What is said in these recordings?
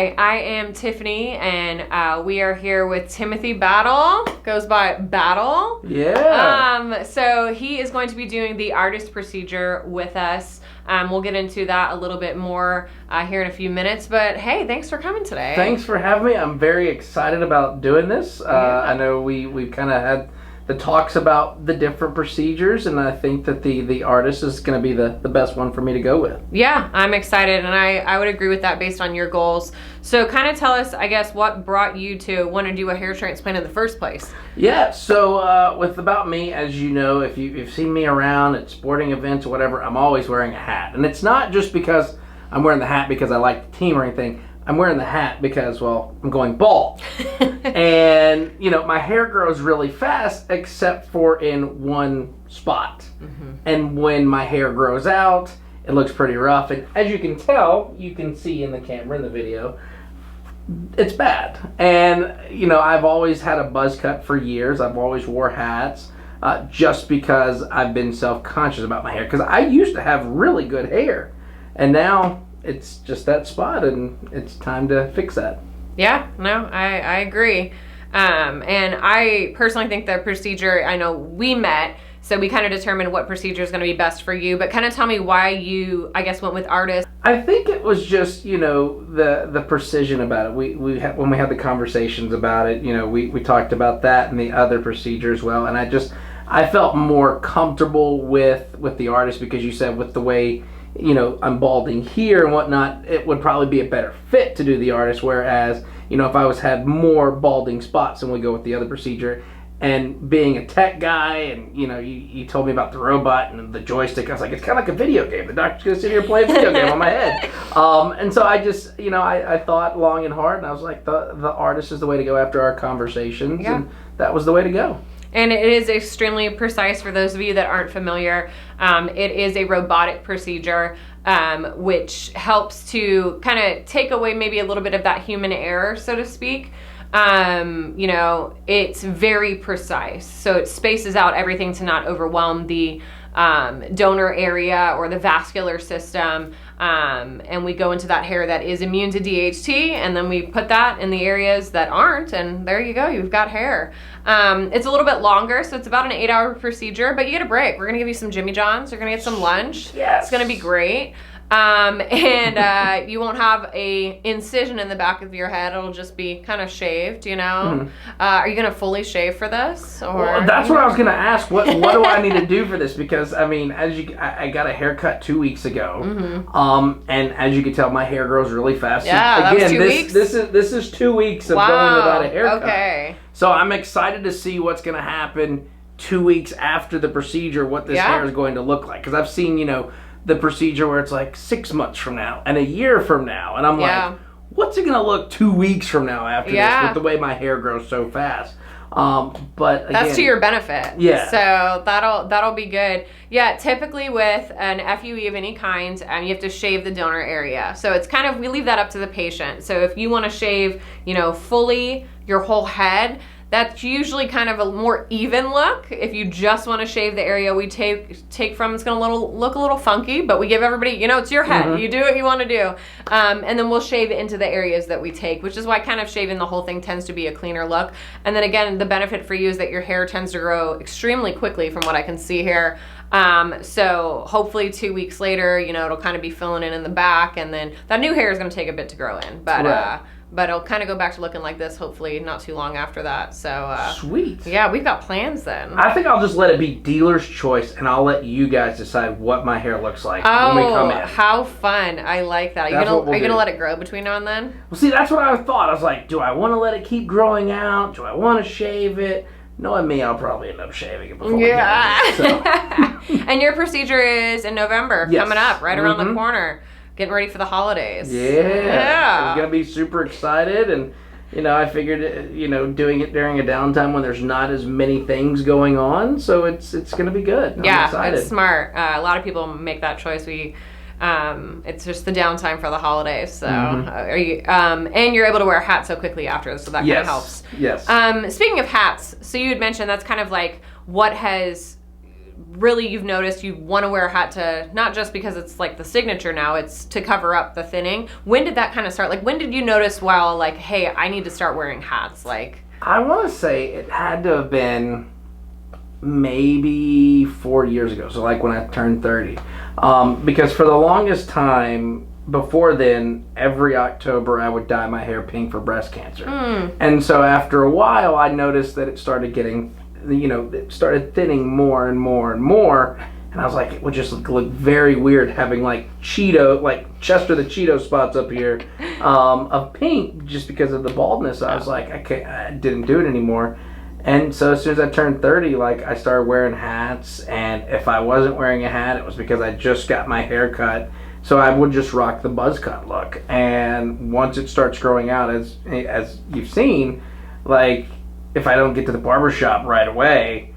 Hi, I am Tiffany, and we are here with Timothy Battle. Goes by Battle. Yeah. So he is going to be doing the ARTAS procedure with us. We'll get into that a little bit more here in a few minutes. But hey, thanks for coming today. Thanks for having me. I'm very excited about doing this. I know we've kind of had the talks about the different procedures, and I think that the ARTAS is going to be the best one for me to go with. Yeah, I'm excited, and I would agree with that based on your goals. So kind of tell us, I guess, what brought you to want to do a hair transplant in the first place? Yeah, so with About Me, as you know, if you've seen me around at sporting events or whatever, I'm always wearing a hat. And it's not just because I'm wearing the hat because I like the team or anything. I'm wearing the hat because, well, I'm going bald. And, you know, my hair grows really fast except for in one spot. Mm-hmm. And when my hair grows out, it looks pretty rough. And as you can tell, you can see in the camera, in the video, it's bad. And, you know, I've always had a buzz cut for years. I've always wore hats just because I've been self-conscious about my hair. Because I used to have really good hair. And now it's just that spot, and it's time to fix that. Yeah, no, I agree. And I personally think the procedure, I know we met, so we kind of determined what procedure is going to be best for you, but kind of tell me why you, I guess, went with ARTAS. I think it was just, you know, the precision about it. We had, when we had the conversations about it, you know, we talked about that and the other procedure as well, and I felt more comfortable with the ARTAS because you said with the way, you know, I'm balding here and whatnot, it would probably be a better fit to do the ARTAS, whereas, you know, if I had more balding spots, then we go with the other procedure. And being a tech guy, and, you know, you told me about the robot and the joystick, I was like, it's kind of like a video game. The doctor's going to sit here and play a video game on my head. And so I just, you know, I thought long and hard, and I was like, the ARTAS is the way to go after our conversations, yeah. And that was the way to go. And it is extremely precise for those of you that aren't familiar. It is a robotic procedure, which helps to kind of take away maybe a little bit of that human error, so to speak. You know, it's very precise. So it spaces out everything to not overwhelm the donor area or the vascular system. And we go into that hair that is immune to DHT, and then we put that in the areas that aren't, and there you go, you've got hair. It's a little bit longer, so it's about an 8-hour procedure, but you get a break. We're gonna give you some Jimmy John's, you're gonna get some lunch. Yes. It's gonna be great. And you won't have a incision in the back of your head. It'll just be kind of shaved, you know. Mm-hmm. Are you gonna fully shave for this? Or well, that's what I was gonna ask. What do I need to do for this? Because I mean, I got a haircut 2 weeks ago, mm-hmm. And as you can tell, my hair grows really fast. Yeah, so, again, that was 2 weeks. This is 2 weeks of going without a haircut. Okay. So I'm excited to see what's gonna happen 2 weeks after the procedure. What this hair is going to look like? Because I've seen, you know, the procedure where it's like 6 months from now and a year from now, and I'm like, what's it gonna look 2 weeks from now after this with the way my hair grows so fast? But again, that's to your benefit. Yeah. So that'll be good. Yeah. Typically with an FUE of any kind, you have to shave the donor area. So it's kind of, we leave that up to the patient. So if you want to shave, you know, fully your whole head, that's usually kind of a more even look. If you just want to shave the area we take from, it's going to look a little funky, but we give everybody, you know, it's your head. Mm-hmm. You do what you want to do. And then we'll shave into the areas that we take, which is why kind of shaving the whole thing tends to be a cleaner look. And then again, the benefit for you is that your hair tends to grow extremely quickly from what I can see here. So hopefully 2 weeks later, you know, it'll kind of be filling in the back, and then that new hair is going to take a bit to grow in. But, but it'll kind of go back to looking like this, hopefully not too long after that. So sweet. Yeah, we've got plans then. I think I'll just let it be dealer's choice, and I'll let you guys decide what my hair looks like when we come in. Oh, how fun. I like that. Are you going to let it grow between now and then? Well, see, that's what I thought. I was like, do I want to let it keep growing out? Do I want to shave it? Knowing me, I'll probably end up shaving it before. Yeah. And your procedure is in November, coming up, right around the corner. Getting ready for the holidays. Yeah. I'm going to be super excited, and, you know, I figured, you know, doing it during a downtime when there's not as many things going on, so it's going to be good. I'm excited. It's smart. A lot of people make that choice. It's just the downtime for the holidays, so and you're able to wear a hat so quickly after, so that kind of helps. Yes. Speaking of hats, so you had mentioned that's kind of like what has really you've noticed you want to wear a hat to, not just because it's like the signature now, it's to cover up the thinning. When did that kind of start? Like, when did you notice, well, like, hey, I need to start wearing hats? Like, I want to say it had to have been maybe 4 years ago. So like when I turned 30. Because for the longest time before then, every October I would dye my hair pink for breast cancer. And so after a while, I noticed that it started getting, it started thinning more and more and more. And I was like, it would just look very weird having like Chester the Cheeto spots up here of pink just because of the baldness. I was like, I didn't do it anymore. And so as soon as I turned 30, like I started wearing hats. And if I wasn't wearing a hat, it was because I just got my hair cut. So I would just rock the buzz cut look. And once it starts growing out, as you've seen, like if I don't get to the barbershop right away,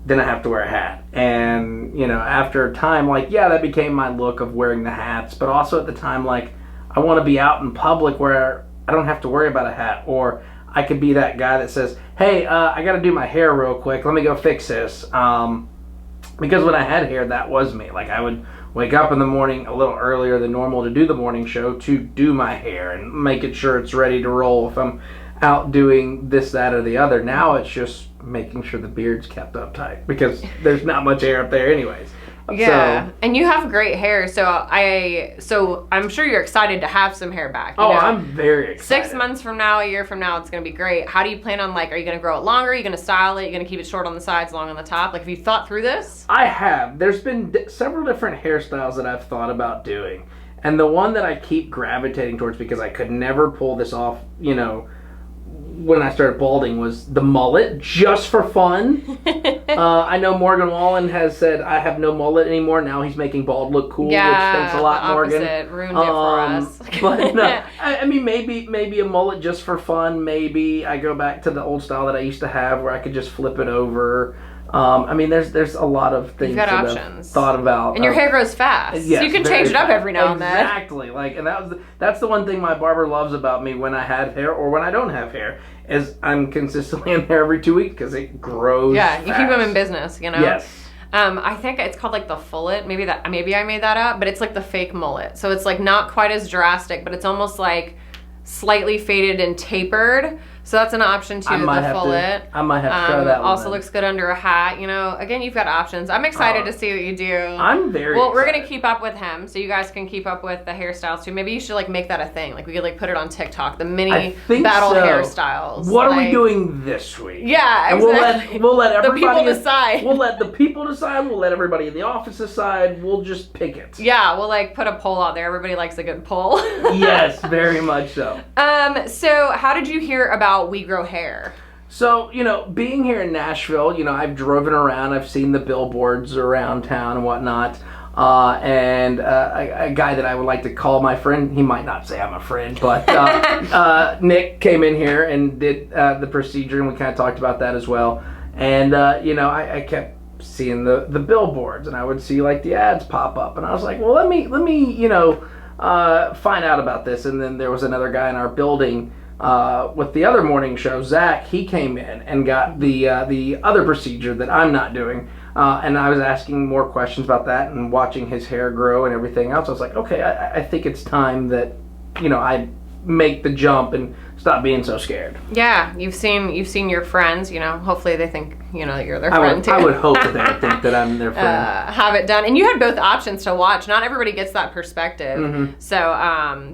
then I have to wear a hat. And, after a time, like, yeah, that became my look of wearing the hats. But also at the time, like, I want to be out in public where I don't have to worry about a hat. Or I could be that guy that says, hey, I got to do my hair real quick. Let me go fix this. Because when I had hair, that was me. Like, I would wake up in the morning a little earlier than normal to do the morning show to do my hair and making sure it's ready to roll if I'm out doing this, that, or the other. Now it's just making sure the beard's kept up tight because there's not much hair up there anyways. Yeah, and you have great hair, so I'm sure you're excited to have some hair back. I'm very excited. 6 months from now, a year from now, it's going to be great. How do you plan on, like, are you going to grow it longer? Are you going to style it? Are you going to keep it short on the sides, long on the top? Like, have you thought through this? I have. There's been several different hairstyles that I've thought about doing, and the one that I keep gravitating towards because I could never pull this off, when I started balding was the mullet, just for fun. I know Morgan Wallen has said, I have no mullet anymore. Now he's making bald look cool, which thanks a lot, Morgan. Ruined it for us. But no, I mean, maybe a mullet just for fun. Maybe I go back to the old style that I used to have where I could just flip it over. I mean, there's a lot of things that I've thought about. And your hair grows fast. Yes, so you can change it up every now and then. Exactly. Like, and that's the one thing my barber loves about me when I have hair or when I don't have hair is I'm consistently in there every 2 weeks because it grows fast. You keep them in business, Yes. I think it's called like the fullet. Maybe I made that up, but it's like the fake mullet. So it's like not quite as drastic, but it's almost like slightly faded and tapered. So that's an option too, the fullet. I might have to try that one. Also looks good under a hat. Again, you've got options. I'm excited to see what you do. I'm very Well, excited. we're going to keep up with him, so you guys can keep up with the hairstyles too. Maybe you should like make that a thing. Like we could like put it on TikTok, the mini battle hairstyles. What are we doing this week? Yeah, exactly. And we'll let everybody the people decide. We'll let the people decide. We'll let everybody in the office decide. We'll just pick it. Yeah, we'll like put a poll out there. Everybody likes a good poll. Yes, very much so. So how did you hear about We Grow Hair? So, being here in Nashville, I've driven around, I've seen the billboards around town and whatnot, and a guy that I would like to call my friend, he might not say I'm a friend, but Nick came in here and did the procedure, and we kind of talked about that as well, and, I kept seeing the billboards, and I would see, like, the ads pop up, and I was like, well, let me find out about this, and then there was another guy in our building with the other morning show, Zach. He came in and got the other procedure that I'm not doing, and I was asking more questions about that and watching his hair grow and everything else. I was like, okay, I think it's time that I make the jump and stop being so scared. Yeah, you've seen your friends. Hopefully they think that you're their friend too. I would hope that they would think that I'm their friend. Have it done, and you had both options to watch. Not everybody gets that perspective, so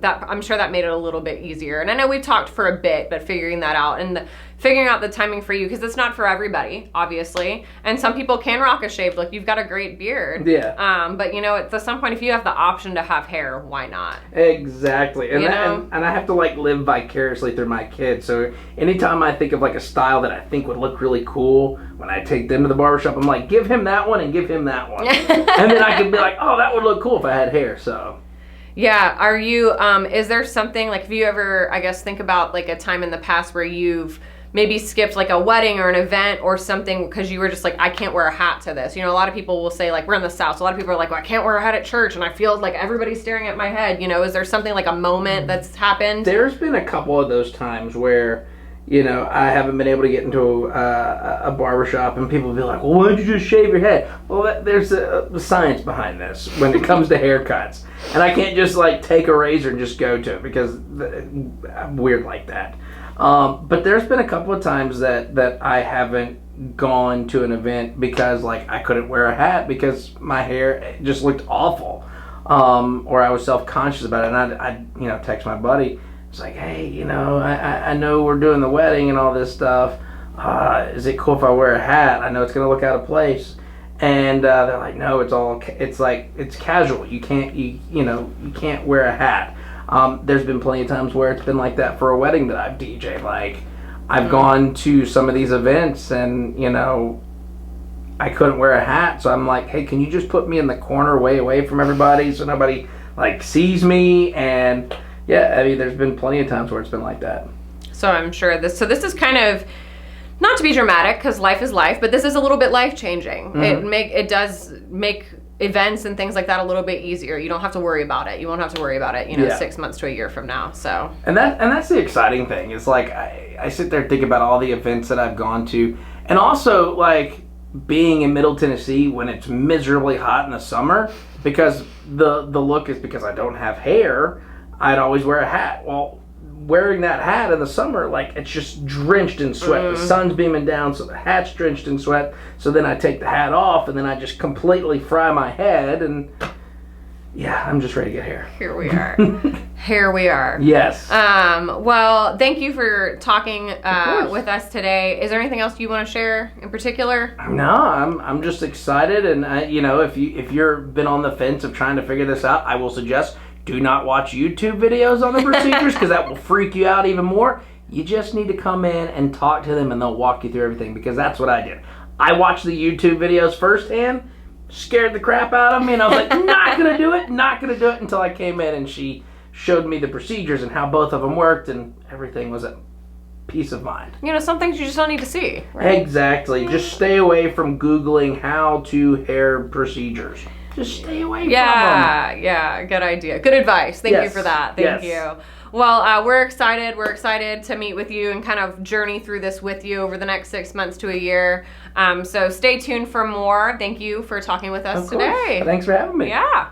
that I'm sure that made it a little bit easier. And I know we talked for a bit, but figuring that out and figuring out the timing for you, because it's not for everybody, obviously. And some people can rock a shaved look. You've got a great beard. Yeah. But at some point, if you have the option to have hair, why not? Exactly. And and I have to like live vicariously through my kids. So anytime I think of like a style that I think would look really cool, when I take them to the barbershop, I'm like, give him that one and give him that one. And then I can be like, oh, that would look cool if I had hair. So. Yeah. Are you, is there something, like, have you ever, I guess, think about like a time in the past where you've maybe skipped like a wedding or an event or something because you were just like, I can't wear a hat to this. A lot of people will say, like, we're in the South, so a lot of people are like, well, I can't wear a hat at church and I feel like everybody's staring at my head. Is there something like a moment that's happened? There's been a couple of those times where, you know, I haven't been able to get into a barbershop, and people will be like, well, why don't you just shave your head? Well, there's a science behind this when it comes to haircuts. And I can't just, like, take a razor and just go to it because I'm weird like that. But there's been a couple of times that I haven't gone to an event because, like, I couldn't wear a hat because my hair just looked awful. Or I was self-conscious about it. And I you know, text my buddy. It's like, hey, you know, I know we're doing the wedding and all this stuff. Is it cool if I wear a hat? I know it's going to look out of place. And they're like, no, it's casual. You can't wear a hat. There's been plenty of times where it's been like that for a wedding that I've DJ'd. Like, I've gone to some of these events and, you know, I couldn't wear a hat. So I'm like, hey, can you just put me in the corner way away from everybody so nobody, like, sees me? And yeah, I mean, there's been plenty of times where it's been like that. So I'm sure this is kind of, not to be dramatic because life is life, but this is a little bit life-changing. Mm-hmm. It does make events and things like that a little bit easier. You don't have to worry about it. You won't have to worry about it, you know, 6 months to a year from now. So and that's the exciting thing. It's like I sit there and think about all the events that I've gone to, and also like being in Middle Tennessee when it's miserably hot in the summer, because the look is because I don't have hair. I'd always wear a hat. Well, wearing that hat in the summer, like, it's just drenched in sweat. The sun's beaming down, so the hat's drenched in sweat. So then I take the hat off, and then I just completely fry my head, and yeah, I'm just ready to get hair. Here we are. Here we are. Yes. Well, thank you for talking with us today. Is there anything else you want to share in particular? No, I'm just excited, and you know, if you've been on the fence of trying to figure this out, I will suggest do not watch YouTube videos on the procedures because that will freak you out even more. You just need to come in and talk to them and they'll walk you through everything, because that's what I did. I watched the YouTube videos firsthand, scared the crap out of me, and I was like, not going to do it until I came in and she showed me the procedures and how both of them worked, and everything was a peace of mind. You know, some things you just don't need to see, right? Exactly. Just stay away from Googling how to hair procedures. Just stay away from them. Yeah, good idea. Good advice. Thank you for that. Thank you. Well, we're excited. We're excited to meet with you and kind of journey through this with you over the next 6 months to a year. So stay tuned for more. Thank you for talking with us today. Thanks for having me. Yeah.